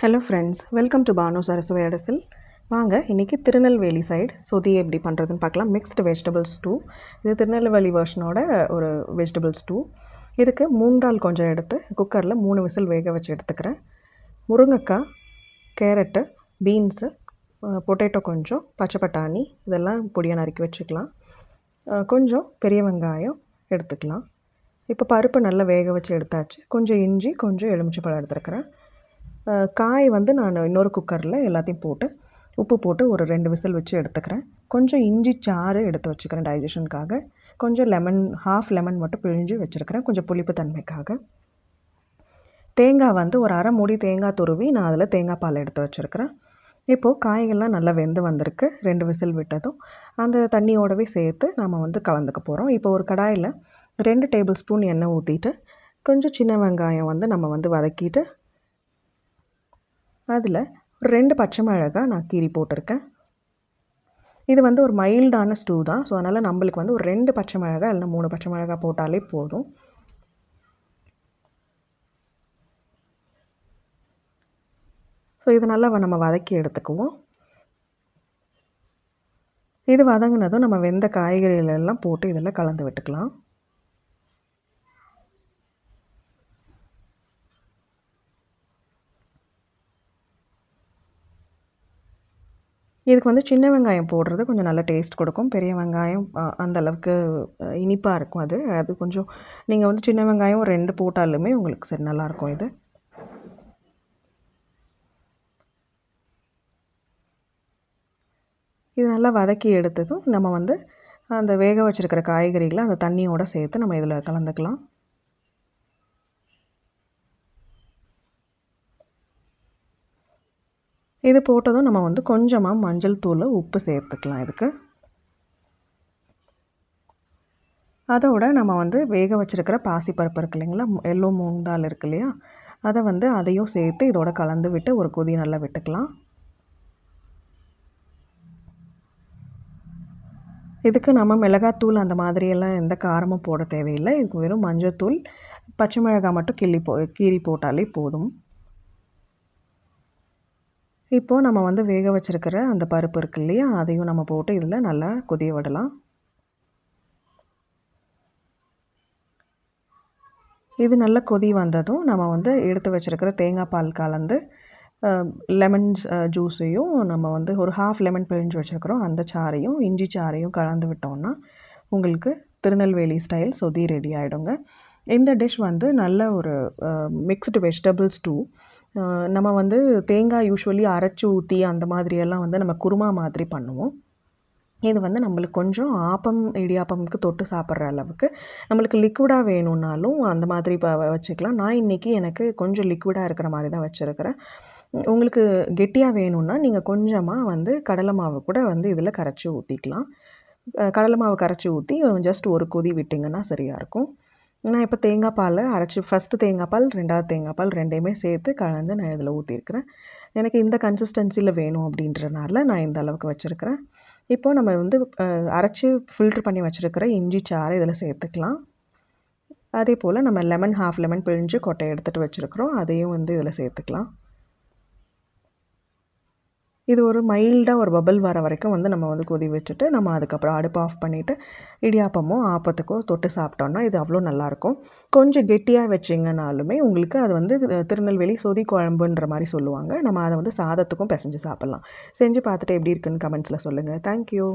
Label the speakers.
Speaker 1: Hello friends, welcome to Bhanu Saraswati Adasal. வாங்க இன்றைக்கி Tirunelveli side சொதி எப்படி பண்ணுறதுன்னு பார்க்கலாம். Mixed vegetables stew. இது திருநெல்வேலி வெர்ஷனோட ஒரு வெஜிடபிள்ஸ் ஸ்டூ. இதுக்கு மூங்கால் கொஞ்சம் எடுத்து குக்கரில் 3 விசில் வேக வச்சு எடுத்துக்கிறேன். முருங்கைக்காய், கேரட்டு, பீன்ஸு, பொட்டேட்டோ கொஞ்சம், பச்சை பட்டாணி இதெல்லாம் பொடியாக நறுக்கி வச்சுக்கலாம். கொஞ்சம் பெரிய வெங்காயம் எடுத்துக்கலாம். இப்போ பருப்பு நல்லா வேக வச்சு எடுத்தாச்சு. கொஞ்சம் இஞ்சி, கொஞ்சம் எலுமிச்சைப்பழம் எடுத்துருக்கிறேன். காய் வந்து நான் இன்னொரு குக்கரில் எல்லாத்தையும் போட்டு உப்பு போட்டு ஒரு 2 விசில் வச்சு எடுத்துக்கிறேன். கொஞ்சம் இஞ்சி சாறு எடுத்து வச்சுக்கிறேன் டைஜஷனுக்காக. கொஞ்சம் ஹாஃப் லெமன் மட்டும் பிழிஞ்சு வச்சுருக்கிறேன் கொஞ்சம் புளிப்பு தன்மைக்காக. தேங்காய் வந்து ஒரு அரை மூடி தேங்காய் துருவி நான் அதில் தேங்காய் பால் எடுத்து வச்சுருக்கிறேன். இப்போது காய்கள்லாம் நல்லா வெந்து வந்திருக்கு. 2 விசில் விட்டதும் அந்த தண்ணியோடவே சேர்த்து நம்ம வந்து கலந்துக்க போகிறோம். இப்போ ஒரு கடாயில் 2 டேபிள் ஸ்பூன் எண்ணெய் ஊற்றிட்டு கொஞ்சம் சின்ன வெங்காயம் வந்து நம்ம வந்து வதக்கிட்டு அதில் 2 பச்சை மிளகாய் நான் கீறி போட்டிருக்கேன். இது வந்து ஒரு மைல்டான ஸ்டூ தான். ஸோ அதனால் நம்மளுக்கு வந்து ஒரு 2 பச்சை மிளகாய் இல்லைனா 3 பச்சை மிளகாய் போட்டாலே போதும். ஸோ இது நல்லா நம்ம வதக்கி எடுத்துக்குவோம். இது வதங்கினதும் நம்ம வெந்த காய்கறிகளெல்லாம் போட்டு இதில் கலந்து விட்டுக்கலாம். இதுக்கு வந்து சின்ன வெங்காயம் போடுறது கொஞ்சம் நல்ல டேஸ்ட் கொடுக்கும். பெரிய வெங்காயம் அந்த அளவுக்கு இனிப்பாக இருக்கும். அது கொஞ்சம் நீங்கள் வந்து சின்ன வெங்காயம் 2 போட்டாலுமே உங்களுக்கு சரி நல்லாயிருக்கும். இது நல்லா வதக்கி எடுத்ததும் நம்ம வந்து அந்த வேக வச்சுருக்கிற காய்கறிகளை அந்த தண்ணியோடு சேர்த்து நம்ம இதில் கலந்துக்கலாம். இது போட்டதும் நம்ம வந்து கொஞ்சமாக மஞ்சள் தூள், உப்பு சேர்த்துக்கலாம் இதுக்கு. அதோட நம்ம வந்து வேக வச்சுருக்கிற பாசிப்பருப்பு இருக்கு இல்லைங்களா, எல்லோ மூங் தால் இருக்கு இல்லையா, அதை வந்து அதையும் சேர்த்து இதோட கலந்து விட்டு ஒரு கொதி நல்லா விட்டுக்கலாம். இதுக்கு நம்ம மிளகாத்தூள் அந்த மாதிரியெல்லாம் எந்த காரமும் போட தேவையில்லை. இதுக்கு வெறும் மஞ்சத்தூள், பச்சை மிளகாய் மட்டும் கீறி போட்டாலே போதும். இப்போது நம்ம வந்து வேக வச்சுருக்கிற அந்த பருப்பு இருக்கு இல்லையா, அதையும் நம்ம போட்டு இதில் நல்லா கொதிய விடலாம். இது நல்லா கொதி வந்ததும் நம்ம வந்து எடுத்து வச்சுருக்கிற தேங்காய் பால் கலந்து லெமன் ஜூஸையும் நம்ம வந்து ஒரு ஹாஃப் லெமன் பிழிஞ்சு வச்சுருக்கிறோம், அந்த சாறையும் இஞ்சி சாறையும் கலந்து விட்டோம்னா உங்களுக்கு திருநெல்வேலி ஸ்டைல் சொதி ரெடி ஆகிடுங்க. இந்த டிஷ் வந்து நல்ல ஒரு மிக்ஸ்டு வெஜிடபிள் ஸ்டூ. நம்ம வந்து தேங்காய் யூஸ்வலி அரைச்சி ஊற்றி அந்த மாதிரியெல்லாம் வந்து நம்ம குருமா மாதிரி பண்ணுவோம். இது வந்து நம்மளுக்கு கொஞ்சம் ஆப்பம் இடியாப்பமுக்கு தொட்டு சாப்பிட்ற அளவுக்கு நம்மளுக்கு லிக்விடாக வேணும்னாலும் அந்த மாதிரி வச்சுக்கலாம். நான் இன்றைக்கி எனக்கு கொஞ்சம் லிக்விடாக இருக்கிற மாதிரி தான் வச்சுருக்கிறேன். உங்களுக்கு கெட்டியாக வேணும்னா நீங்கள் கொஞ்சமாக வந்து கடலை மாவு கூட வந்து இதில் கரைச்சி ஊற்றிக்கலாம். கடலை மாவு கரைச்சி ஊற்றி ஜஸ்ட் ஒரு கொதி விட்டிங்கன்னா சரியாக இருக்கும். நான் இப்போ தேங்காய் பால் அரைச்சி ஃபஸ்ட்டு தேங்காய் பால், 2வது தேங்காய் பால் 2யுமே சேர்த்து கலந்து நான் இதில் ஊற்றிருக்கிறேன். எனக்கு இந்த கன்சிஸ்டன்சியில் வேணும் அப்படின்றனால நான் இந்த அளவுக்கு வச்சுருக்கிறேன். இப்போது நம்ம வந்து அரைச்சி ஃபில்ட்ரு பண்ணி வச்சுருக்கிற இஞ்சி சாறை இதில் சேர்த்துக்கலாம். அதே போல் நம்ம ஹாஃப் லெமன் பிழிஞ்சு கொட்டை எடுத்துகிட்டு வச்சுருக்கிறோம், அதையும் வந்து இதில் சேர்த்துக்கலாம். இது ஒரு மைல்டாக ஒரு பபிள் வர வரைக்கும் வந்து நம்ம வந்து கொதி வச்சுட்டு நம்ம அதுக்கப்புறம் அடுப்பு ஆஃப் பண்ணிவிட்டு இடியாப்பமோ ஆப்பத்துக்கோ தொட்டு சாப்பிட்டோன்னா இது அவ்வளோ நல்லாயிருக்கும். கொஞ்சம் கெட்டியாக வச்சிங்கனாலுமே உங்களுக்கு அது வந்து திருநெல்வேலி சொதி குழம்புன்ற மாதிரி சொல்லுவாங்க. நம்ம அதை வந்து சாதத்துக்கும் பிசைஞ்சு சாப்பிட்லாம். செஞ்சு பார்த்துட்டு எப்படி இருக்குன்னு கமெண்ட்ஸில் சொல்லுங்கள். தேங்க்யூ.